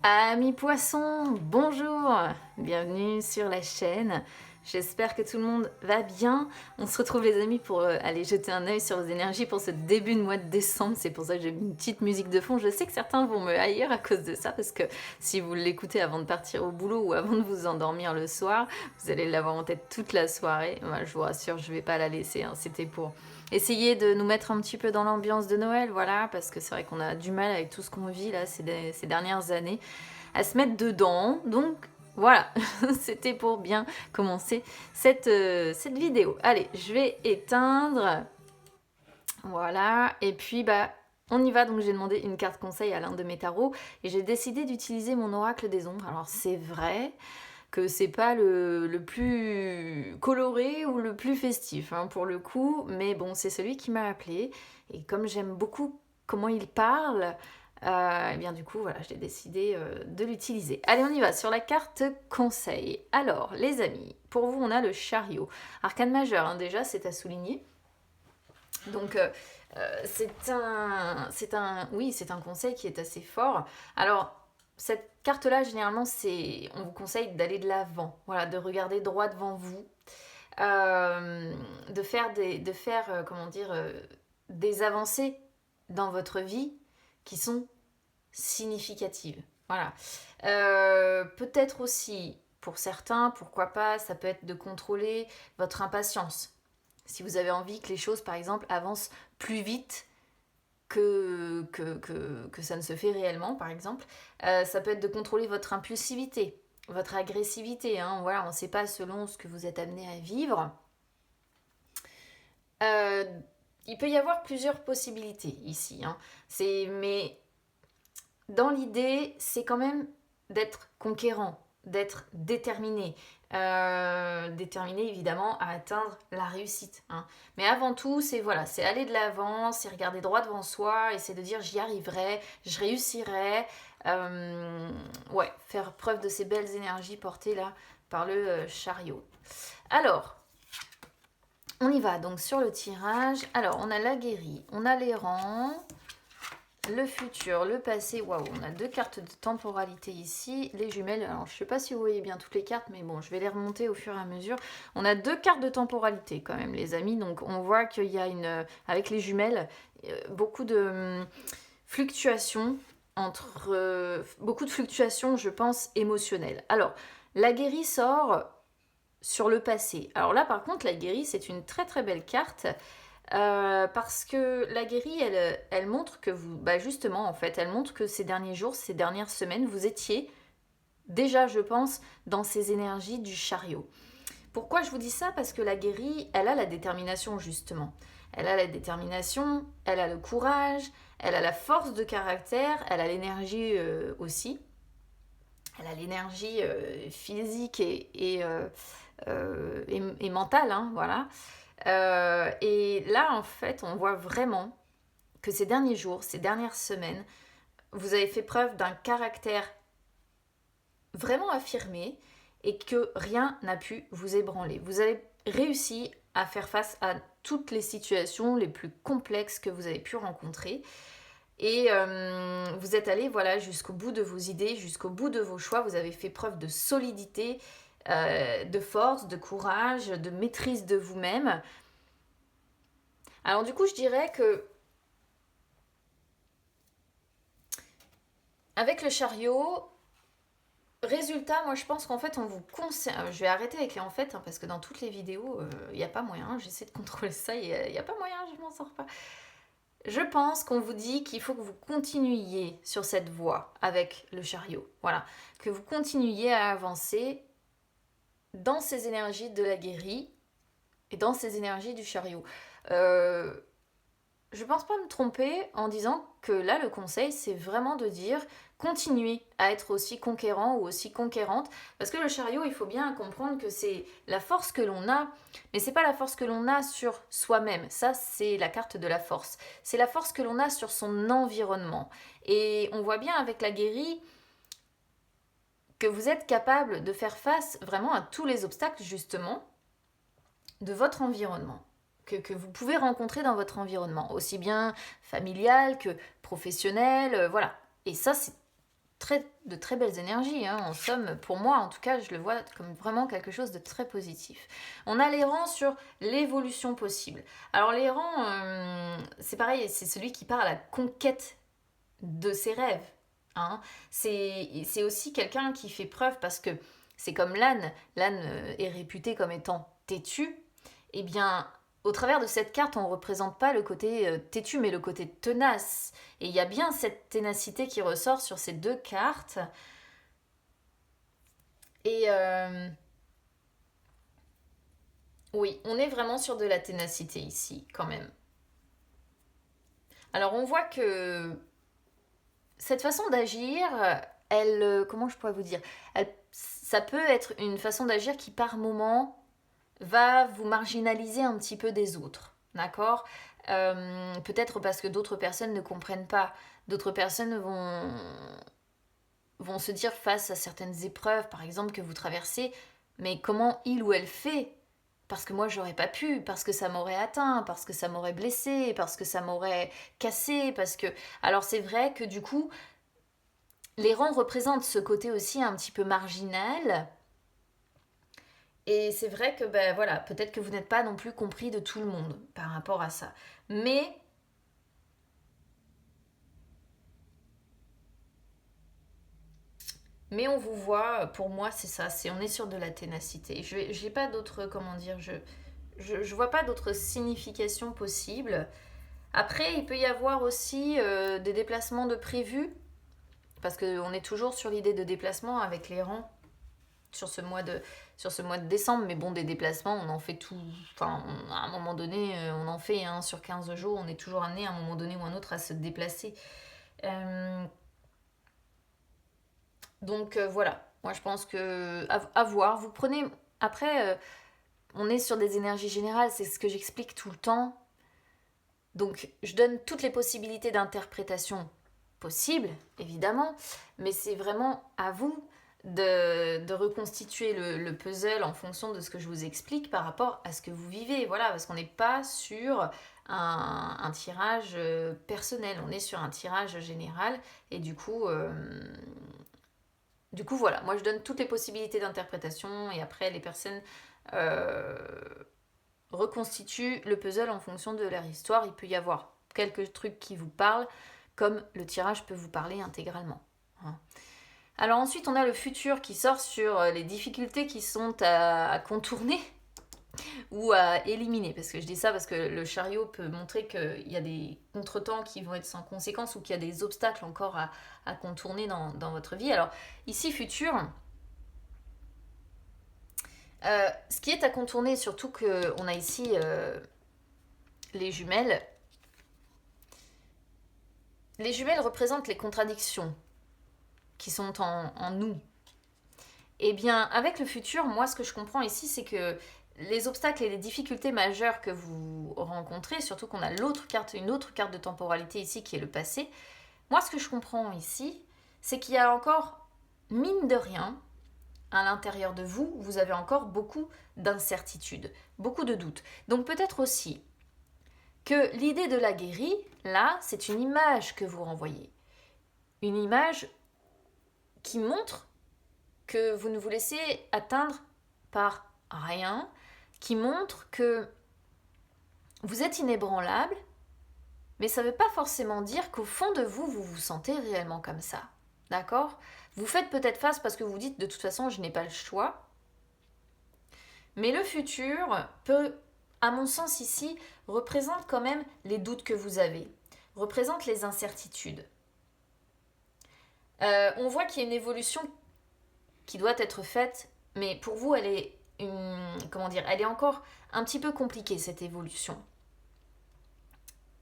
Amis poissons, bonjour, bienvenue sur la chaîne. J'espère que tout le monde va bien. On se retrouve les amis pour aller jeter un œil sur vos énergies pour ce début de mois de décembre. C'est pour ça que j'ai mis une petite musique de fond. Je sais que certains vont me haïr à cause de ça parce que si vous l'écoutez avant de partir au boulot ou avant de vous endormir le soir, vous allez l'avoir en tête toute la soirée. Moi, je vous rassure, je vais pas la laisser. C'était pour essayer de nous mettre un petit peu dans l'ambiance de Noël, voilà, parce que c'est vrai qu'on a du mal avec tout ce qu'on vit là ces dernières années à se mettre dedans. Donc voilà, c'était pour bien commencer cette vidéo. Allez, je vais éteindre. Voilà, et puis on y va. Donc j'ai demandé une carte conseil à l'un de mes tarots et j'ai décidé d'utiliser mon oracle des ombres. Alors c'est vrai que c'est pas le plus coloré ou le plus festif hein, pour le coup, mais bon, c'est celui qui m'a appelé et comme j'aime beaucoup comment il parle, et bien du coup voilà, j'ai décidé de l'utiliser. Allez, on y va sur la carte conseil. Alors les amis, pour vous on a le chariot, arcane majeur hein, déjà, c'est à souligner. Donc c'est un conseil qui est assez fort. Alors cette carte-là, généralement, on vous conseille d'aller de l'avant, voilà, de regarder droit devant vous, comment dire, des avancées dans votre vie qui sont significatives. Voilà. Peut-être aussi, pour certains, pourquoi pas, ça peut être de contrôler votre impatience. Si vous avez envie que les choses, par exemple, avancent plus vite que ça ne se fait réellement, par exemple, ça peut être de contrôler votre impulsivité, votre agressivité. Hein, voilà, on ne sait pas selon ce que vous êtes amené à vivre. Il peut y avoir plusieurs possibilités ici. Hein. Mais dans l'idée, c'est quand même d'être conquérant, d'être déterminé. Déterminé évidemment à atteindre la réussite. Hein. Mais avant tout, c'est aller de l'avant, c'est regarder droit devant soi et c'est de dire j'y arriverai, je réussirai. Ouais, faire preuve de ces belles énergies portées là par le chariot. Alors, on y va donc sur le tirage. Alors, on a l'aguerri, on a l'errant, le futur, le passé. Waouh, on a deux cartes de temporalité ici. Les jumelles, alors je ne sais pas si vous voyez bien toutes les cartes, mais bon, je vais les remonter au fur et à mesure. On a deux cartes de temporalité quand même, les amis. Donc on voit qu'il y a avec les jumelles, beaucoup de fluctuations beaucoup de fluctuations, je pense, émotionnelles. Alors, la guérie sort sur le passé. Alors là, par contre, la guérie, c'est une très très belle carte. Parce que la guérie, elle montre que vous, justement, en fait, elle montre que ces derniers jours, ces dernières semaines, vous étiez déjà, je pense, dans ces énergies du chariot. Pourquoi je vous dis ça? Parce que la guérie, elle a la détermination, justement. Elle a la détermination, elle a le courage, elle a la force de caractère, elle a l'énergie aussi. Elle a l'énergie physique et mentale, hein, voilà. Et là, en fait, on voit vraiment que ces derniers jours, ces dernières semaines, vous avez fait preuve d'un caractère vraiment affirmé et que rien n'a pu vous ébranler. Vous avez réussi à faire face à toutes les situations les plus complexes que vous avez pu rencontrer. Et vous êtes allé jusqu'au bout de vos idées, jusqu'au bout de vos choix. Vous avez fait preuve de solidité, de force, de courage, de maîtrise de vous-même. Alors du coup, je dirais que avec le chariot, résultat, moi je pense qu'en fait on vous conseille... Je vais arrêter avec les en fait, hein, parce que dans toutes les vidéos, il n'y a pas moyen. J'essaie de contrôler ça, il n'y a pas moyen, je m'en sors pas. Je pense qu'on vous dit qu'il faut que vous continuiez sur cette voie avec le chariot. Voilà. Que vous continuiez à avancer dans ces énergies de la guérie et dans ces énergies du chariot. Je pense pas me tromper en disant que là, le conseil, c'est vraiment de dire continuez à être aussi conquérant ou aussi conquérante. Parce que le chariot, il faut bien comprendre que c'est la force que l'on a, mais c'est pas la force que l'on a sur soi-même. Ça, c'est la carte de la force. C'est la force que l'on a sur son environnement. Et on voit bien avec la guérie que vous êtes capable de faire face vraiment à tous les obstacles, justement, de votre environnement. Que vous pouvez rencontrer dans votre environnement, aussi bien familial que professionnel, voilà. Et ça, c'est de très belles énergies, hein. En somme, pour moi, en tout cas, je le vois comme vraiment quelque chose de très positif. On a les rangs sur l'évolution possible. Alors les rangs, c'est pareil, c'est celui qui part à la conquête de ses rêves, hein. C'est aussi quelqu'un qui fait preuve, parce que c'est comme l'âne. L'âne est réputé comme étant têtu. Eh bien, au travers de cette carte, on ne représente pas le côté têtu, mais le côté tenace. Et il y a bien cette ténacité qui ressort sur ces deux cartes. Et oui, on est vraiment sur de la ténacité ici, quand même. Alors, on voit que cette façon d'agir, comment je pourrais vous dire, ça peut être une façon d'agir qui, par moment, va vous marginaliser un petit peu des autres, d'accord. Peut-être parce que d'autres personnes ne comprennent pas, d'autres personnes vont se dire face à certaines épreuves, par exemple, que vous traversez, mais comment il ou elle fait? Parce que moi, j'aurais pas pu, parce que ça m'aurait atteint, parce que ça m'aurait blessé, parce que ça m'aurait cassé, parce que... Alors c'est vrai que du coup, les rangs représentent ce côté aussi un petit peu marginal. Et c'est vrai que, ben voilà, peut-être que vous n'êtes pas non plus compris de tout le monde par rapport à ça. Mais on vous voit, pour moi, c'est ça, on est sur de la ténacité. J'ai pas d'autres, comment dire, je vois pas d'autres significations possibles. Après, il peut y avoir aussi des déplacements de prévus, parce qu'on est toujours sur l'idée de déplacement avec les rangs sur ce mois de décembre. Mais bon, des déplacements, on en fait tout. Enfin, à un moment donné, on en fait, hein, sur 15 jours, on est toujours amené à un moment donné ou un autre à se déplacer. Donc voilà, moi je pense que à voir. Vous prenez. Après, on est sur des énergies générales, c'est ce que j'explique tout le temps. Donc je donne toutes les possibilités d'interprétation possibles, évidemment, mais c'est vraiment à vous de reconstituer le puzzle en fonction de ce que je vous explique par rapport à ce que vous vivez. Voilà, parce qu'on n'est pas sur un tirage personnel, on est sur un tirage général, et du coup, voilà, moi je donne toutes les possibilités d'interprétation, et après les personnes euh, reconstituent le puzzle en fonction de leur histoire. Il peut y avoir quelques trucs qui vous parlent, comme le tirage peut vous parler intégralement, hein. Alors ensuite, on a le futur qui sort sur les difficultés qui sont à contourner ou à éliminer. Parce que je dis ça parce que le chariot peut montrer qu'il y a des contretemps qui vont être sans conséquence, ou qu'il y a des obstacles encore à contourner dans votre vie. Alors ici, futur, ce qui est à contourner, surtout qu'on a ici les jumelles. Les jumelles représentent les contradictions qui sont en nous. Eh bien, avec le futur, moi, ce que je comprends ici, c'est que les obstacles et les difficultés majeures que vous rencontrez, surtout qu'on a une autre carte de temporalité ici qui est le passé, moi, ce que je comprends ici, c'est qu'il y a encore, mine de rien, à l'intérieur de vous, vous avez encore beaucoup d'incertitudes, beaucoup de doutes. Donc peut-être aussi que l'idée de la guérie, là, c'est une image que vous renvoyez. Une image qui montre que vous ne vous laissez atteindre par rien, qui montre que vous êtes inébranlable, mais ça ne veut pas forcément dire qu'au fond de vous, vous vous sentez réellement comme ça. D'accord ? Vous faites peut-être face parce que vous dites de toute façon, je n'ai pas le choix. Mais le futur peut, à mon sens ici, représente quand même les doutes que vous avez, représente les incertitudes. On voit qu'il y a une évolution qui doit être faite, mais pour vous, elle est elle est encore un petit peu compliquée, cette évolution.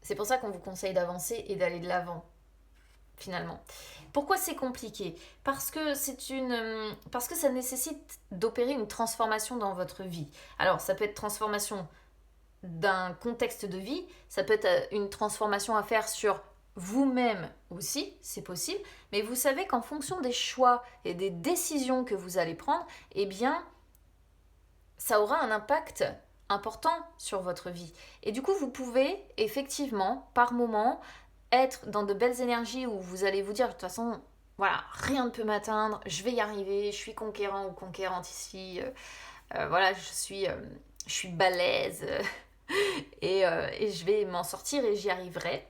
C'est pour ça qu'on vous conseille d'avancer et d'aller de l'avant, finalement. Pourquoi c'est compliqué ? Parce que ça nécessite d'opérer une transformation dans votre vie. Alors, ça peut être transformation d'un contexte de vie, ça peut être une transformation à faire sur vous-même aussi, c'est possible, mais vous savez qu'en fonction des choix et des décisions que vous allez prendre, eh bien, ça aura un impact important sur votre vie. Et du coup, vous pouvez effectivement, par moment, être dans de belles énergies où vous allez vous dire, de toute façon, voilà, rien ne peut m'atteindre, je vais y arriver, je suis conquérant ou conquérante ici, voilà, je suis balèze et je vais m'en sortir et j'y arriverai.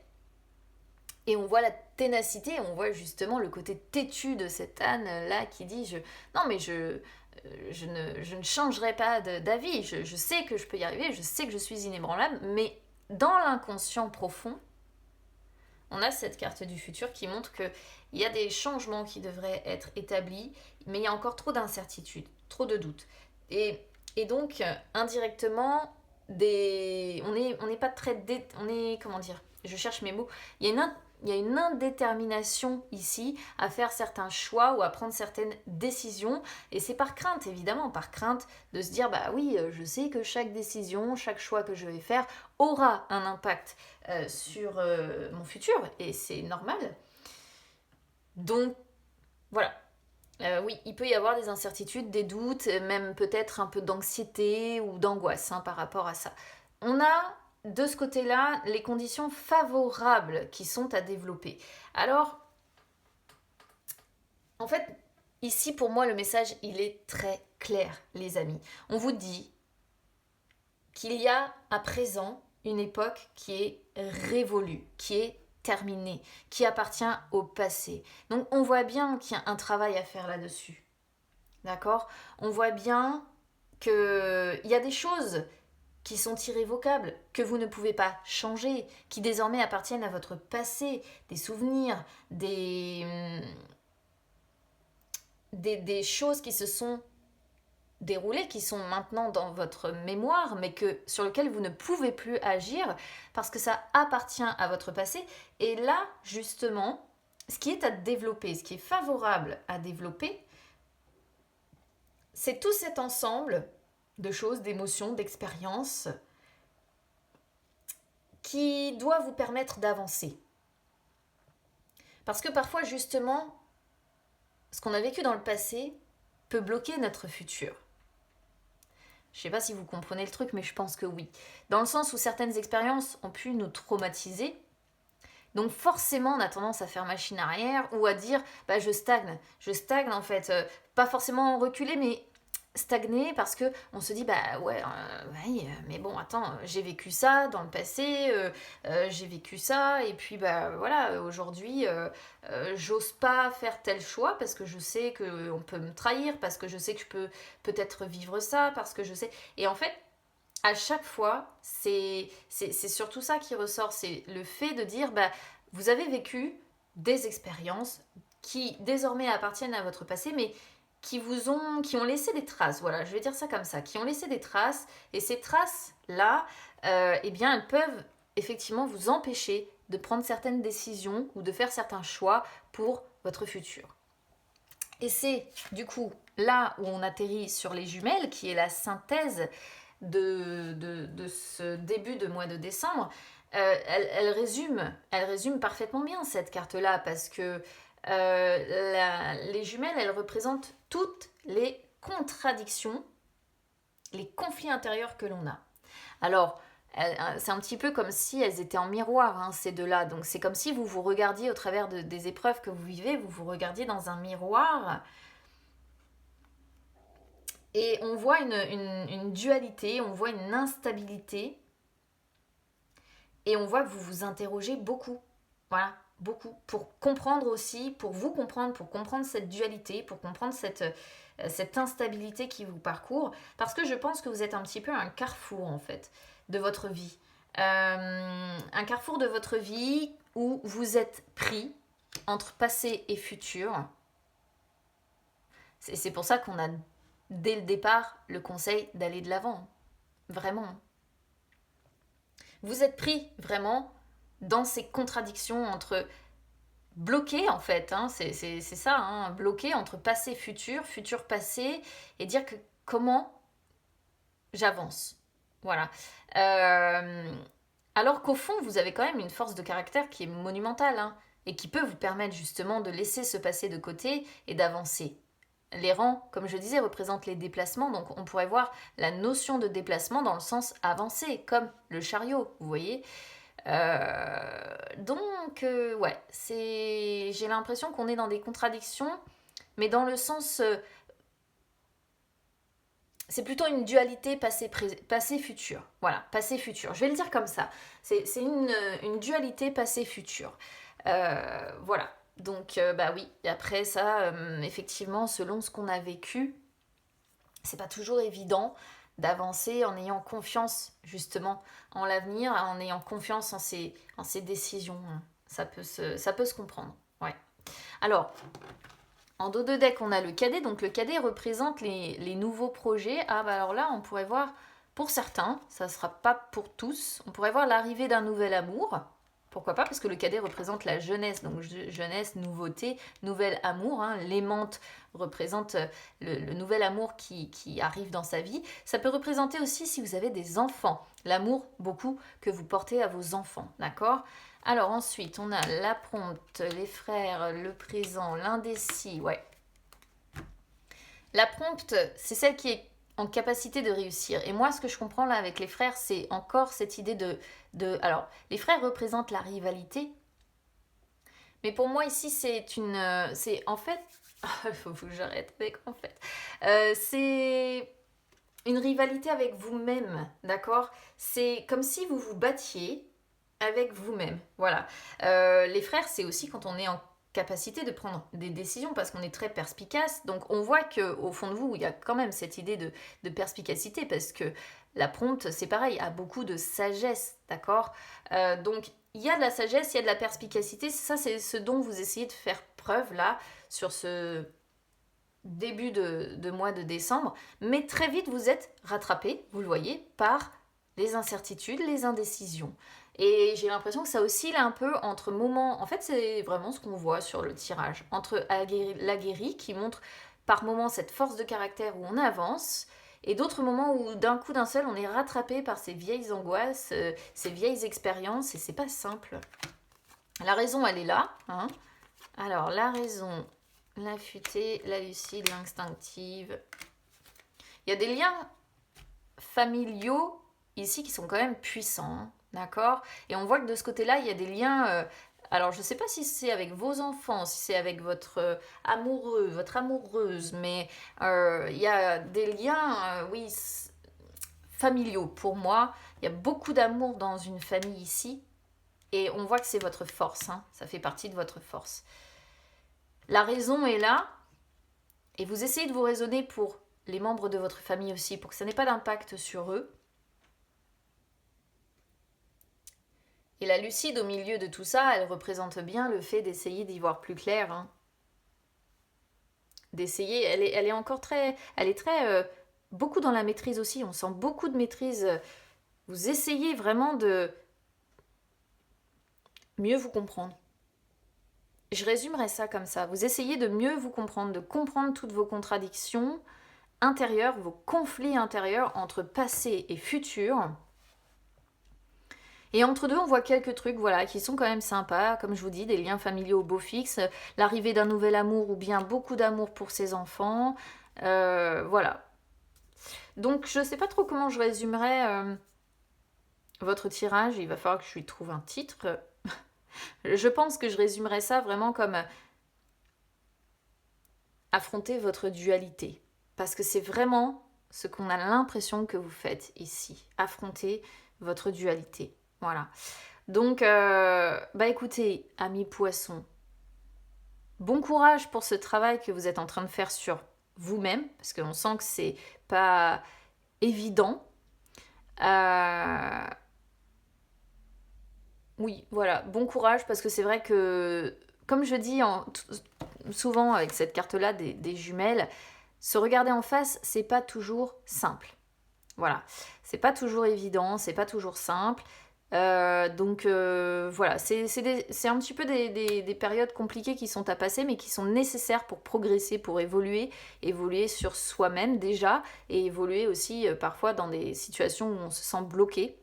Et on voit la ténacité, on voit justement le côté têtu de cette Anne-là qui dit non mais je ne changerai pas d'avis, je sais que je peux y arriver, je sais que je suis inébranlable, mais dans l'inconscient profond, on a cette carte du futur qui montre qu'il y a des changements qui devraient être établis, mais il y a encore trop d'incertitudes, trop de doutes. Et donc, indirectement, on n'est pas très... On est, comment dire, je cherche mes mots. Il y a une indétermination ici à faire certains choix ou à prendre certaines décisions. Et c'est par crainte, évidemment, par crainte de se dire, bah oui, je sais que chaque décision, chaque choix que je vais faire aura un impact sur mon futur. Et c'est normal. Donc, voilà. Oui, il peut y avoir des incertitudes, des doutes, même peut-être un peu d'anxiété ou d'angoisse par rapport à ça. On a de ce côté-là les conditions favorables qui sont à développer. Alors, en fait, ici pour moi le message il est très clair, les amis. On vous dit qu'il y a à présent une époque qui est révolue, qui est terminée, qui appartient au passé. Donc on voit bien qu'il y a un travail à faire là-dessus. D'accord? On voit bien qu'il y a des choses qui sont irrévocables, que vous ne pouvez pas changer, qui désormais appartiennent à votre passé, des souvenirs, des choses qui se sont déroulées, qui sont maintenant dans votre mémoire, mais sur lesquelles vous ne pouvez plus agir parce que ça appartient à votre passé. Et là, justement, ce qui est à développer, ce qui est favorable à développer, c'est tout cet ensemble de choses, d'émotions, d'expériences qui doit vous permettre d'avancer. Parce que parfois, justement, ce qu'on a vécu dans le passé peut bloquer notre futur. Je ne sais pas si vous comprenez le truc, mais je pense que oui. Dans le sens où certaines expériences ont pu nous traumatiser. Donc forcément, on a tendance à faire machine arrière ou à dire bah, je stagne. Je stagne en fait. Pas forcément reculer, mais stagner parce que on se dit bah ouais, mais bon attends, j'ai vécu ça dans le passé, j'ai vécu ça et puis bah voilà, aujourd'hui j'ose pas faire tel choix parce que je sais que on peut me trahir, parce que je sais que je peux peut-être vivre ça, parce que je sais. Et en fait à chaque fois c'est surtout ça qui ressort, c'est le fait de dire bah vous avez vécu des expériences qui désormais appartiennent à votre passé, mais qui ont laissé des traces, voilà, je vais dire ça comme ça, qui ont laissé des traces, et ces traces-là, eh bien, elles peuvent effectivement vous empêcher de prendre certaines décisions ou de faire certains choix pour votre futur. Et c'est du coup là où on atterrit sur les jumelles, qui est la synthèse de ce début de mois de décembre. Elle résume parfaitement bien cette carte-là, parce que les jumelles, elles représentent toutes les contradictions, les conflits intérieurs que l'on a. Alors, c'est un petit peu comme si elles étaient en miroir, ces deux-là. Donc, c'est comme si vous vous regardiez au travers des épreuves que vous vivez, vous vous regardiez dans un miroir. Et on voit une dualité, on voit une instabilité. Et on voit que vous vous interrogez beaucoup. Voilà, beaucoup. Pour comprendre aussi, pour comprendre cette dualité, pour comprendre cette instabilité qui vous parcourt. Parce que je pense que vous êtes un petit peu à un carrefour, en fait, de votre vie. Un carrefour de votre vie où vous êtes pris entre passé et futur. C'est pour ça qu'on a, dès le départ, le conseil d'aller de l'avant. Vraiment. Vous êtes pris, vraiment, dans ces contradictions entre bloqué en fait, c'est ça, bloqué entre passé futur, futur passé, et dire que comment j'avance. Voilà. Alors qu'au fond, vous avez quand même une force de caractère qui est monumentale, et qui peut vous permettre justement de laisser ce passé de côté et d'avancer. Les rangs, comme je disais, représentent les déplacements, donc on pourrait voir la notion de déplacement dans le sens avancé, comme le chariot, vous voyez. Ouais, j'ai l'impression qu'on est dans des contradictions, mais dans le sens, c'est plutôt une dualité passé-futur. Voilà, passé-futur. Je vais le dire comme ça. C'est une dualité passé-futur. Voilà. Donc, bah oui. Et après ça, effectivement, selon ce qu'on a vécu, c'est pas toujours évident d'avancer en ayant confiance justement en l'avenir, en ayant confiance en ses décisions. Ça peut se comprendre. Ouais. Alors, en dos de deck, on a le cadet. Donc le cadet représente les nouveaux projets. Ah bah alors là, on pourrait voir, pour certains, ça ne sera pas pour tous, on pourrait voir l'arrivée d'un nouvel amour. Pourquoi pas? Parce que le cadet représente la jeunesse. Donc jeunesse, nouveauté, nouvel amour. Hein. L'aimante représente le nouvel amour qui arrive dans sa vie. Ça peut représenter aussi si vous avez des enfants. L'amour, beaucoup, que vous portez à vos enfants. D'accord? Alors ensuite, on a la prompte, les frères, le présent, l'indécis, ouais. La prompte, c'est celle qui est en capacité de réussir. Et moi, ce que je comprends là avec les frères, c'est encore cette idée Alors, les frères représentent la rivalité. Mais pour moi, ici, c'est en fait... Il faut que j'arrête avec en fait. C'est une rivalité avec vous-même, d'accord? C'est comme si vous vous battiez avec vous-même. Voilà. Les frères, c'est aussi quand on est en capacité de prendre des décisions parce qu'on est très perspicace. Donc on voit qu'au fond de vous, il y a quand même cette idée de perspicacité parce que la prompte, c'est pareil, a beaucoup de sagesse, d'accord? Donc il y a de la sagesse, il y a de la perspicacité. Ça, c'est ce dont vous essayez de faire preuve là sur ce début de mois de décembre. Mais très vite, vous êtes rattrapé, vous le voyez, par les incertitudes, les indécisions. Et j'ai l'impression que ça oscille un peu entre moments, en fait c'est vraiment ce qu'on voit sur le tirage, entre l'aguerri qui montre par moments cette force de caractère où on avance, et d'autres moments où d'un coup d'un seul on est rattrapé par ces vieilles angoisses, ces vieilles expériences, et c'est pas simple. La raison elle est là, hein. Alors la raison, la futée, la lucide, l'instinctive. Il y a des liens familiaux ici qui sont quand même puissants, hein. D'accord? Et on voit que de ce côté-là, il y a des liens. Alors, je ne sais pas si c'est avec vos enfants, si c'est avec votre amoureux, votre amoureuse, mais il y a des liens, oui, familiaux. Pour moi, il y a beaucoup d'amour dans une famille ici. Et on voit que c'est votre force, hein. Ça fait partie de votre force. La raison est là. Et vous essayez de vous raisonner pour les membres de votre famille aussi, pour que ça n'ait pas d'impact sur eux. Et la lucide au milieu de tout ça, elle représente bien le fait d'essayer d'y voir plus clair. Hein. D'essayer, elle est encore très... Elle est très... beaucoup dans la maîtrise aussi, on sent beaucoup de maîtrise. Vous essayez vraiment de mieux vous comprendre. Je résumerai ça comme ça. Vous essayez de mieux vous comprendre, de comprendre toutes vos contradictions intérieures, vos conflits intérieurs entre passé et futur. Et entre deux, on voit quelques trucs voilà, qui sont quand même sympas, comme je vous dis, des liens familiaux beaux fixes, l'arrivée d'un nouvel amour ou bien beaucoup d'amour pour ses enfants. Voilà. Donc je ne sais pas trop comment je résumerai votre tirage. Il va falloir que je lui trouve un titre. Je pense que je résumerai ça vraiment comme affronter votre dualité. Parce que c'est vraiment ce qu'on a l'impression que vous faites ici. Affronter votre dualité. Voilà. Donc, bah écoutez, amis poissons, bon courage pour ce travail que vous êtes en train de faire sur vous-même, parce qu'on sent que c'est pas évident. Oui, voilà, bon courage, parce que c'est vrai que, comme je dis souvent avec cette carte-là des jumelles, se regarder en face, c'est pas toujours simple. Voilà, c'est pas toujours évident, c'est pas toujours simple. Donc voilà, c'est un petit peu des périodes compliquées qui sont à passer, mais qui sont nécessaires pour progresser, pour évoluer sur soi-même déjà, et évoluer aussi parfois dans des situations où on se sent bloqué.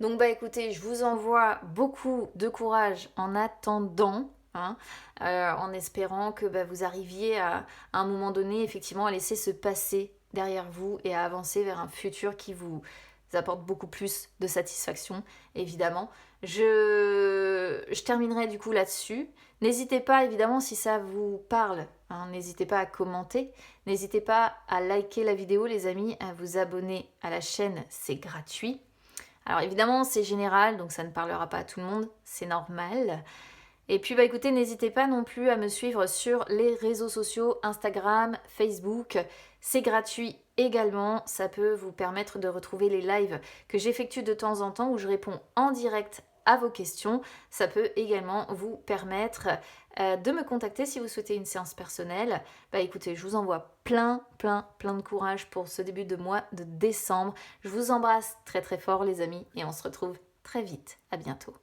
Donc bah écoutez, je vous envoie beaucoup de courage en attendant. Hein, en espérant que bah, vous arriviez à un moment donné effectivement à laisser ce passé derrière vous et à avancer vers un futur qui vous apporte beaucoup plus de satisfaction, évidemment. Je terminerai du coup là-dessus. N'hésitez pas, évidemment, si ça vous parle, hein, n'hésitez pas à commenter. N'hésitez pas à liker la vidéo, les amis, à vous abonner à la chaîne, c'est gratuit. Alors évidemment, c'est général, donc ça ne parlera pas à tout le monde, c'est normal. Et puis bah écoutez, n'hésitez pas non plus à me suivre sur les réseaux sociaux, Instagram, Facebook. C'est gratuit également, ça peut vous permettre de retrouver les lives que j'effectue de temps en temps où je réponds en direct à vos questions. Ça peut également vous permettre de me contacter si vous souhaitez une séance personnelle. Bah écoutez, je vous envoie plein de courage pour ce début de mois de décembre. Je vous embrasse très fort les amis et on se retrouve très vite. À bientôt.